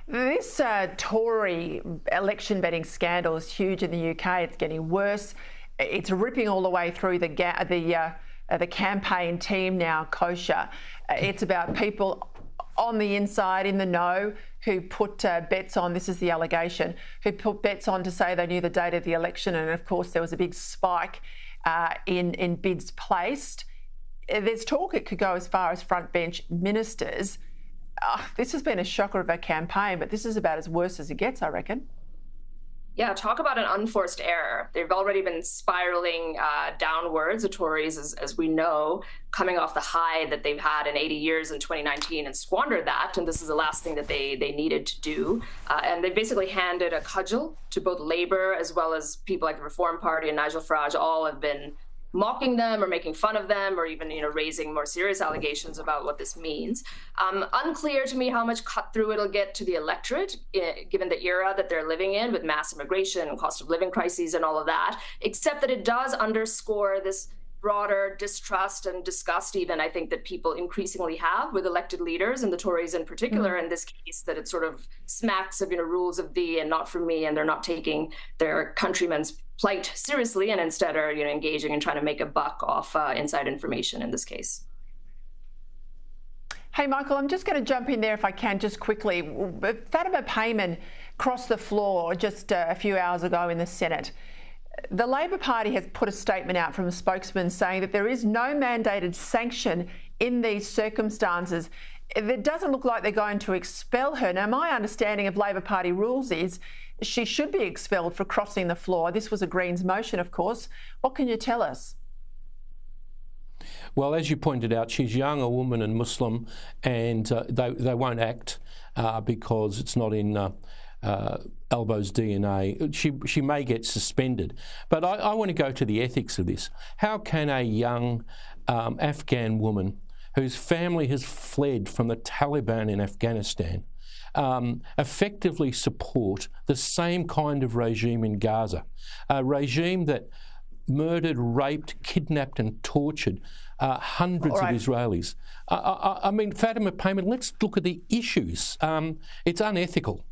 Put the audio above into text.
This Tory election betting scandal is huge in the UK. It's getting worse. It's ripping all the way through the campaign team now, Kosha. It's about people on the inside, in the know, who put bets on, this is the allegation, who put bets on to say they knew the date of the election. And of course, there was a big spike in bids placed. There's talk it could go as far as front bench ministers. This has been a shocker of a campaign, but this is about as worse as it gets, I reckon. Yeah, talk about an unforced error. They've already been spiraling downwards, the Tories, as we know, coming off the high that they've had in 80 years in 2019 and squandered that. And this is the last thing that they needed to do. And they basically handed a cudgel to both Labour as well as people like the Reform Party and Nigel Farage. All have been mocking them or making fun of them or even, raising more serious allegations about what this means. Unclear to me how much cut through it'll get to the electorate, given the era that they're living in with mass immigration and cost of living crises and all of that, except that it does underscore this broader distrust and disgust even, I think, that people increasingly have with elected leaders, and the Tories in particular in this case, that it sort of smacks of, rules of thee and not for me, and they're not taking their countrymen's plight seriously and instead are, engaging and trying to make a buck off inside information in this case. Hey, Michael, I'm just going to jump in there if I can just quickly. Fatima Payman crossed the floor just a few hours ago in the Senate. The Labor Party has put a statement out from a spokesman saying that there is no mandated sanction in these circumstances. It doesn't look like they're going to expel her. Now, my understanding of Labor Party rules is she should be expelled for crossing the floor. This was a Greens motion, of course. What can you tell us? Well, as you pointed out, she's young, a woman and Muslim, and they won't act because it's not in Albo's DNA. She may get suspended. But I want to go to the ethics of this. How can a young Afghan woman whose family has fled from the Taliban in Afghanistan effectively support the same kind of regime in Gaza, a regime that murdered, raped, kidnapped and tortured hundreds of Israelis? I mean, Fatima Payman, let's look at the issues. It's unethical.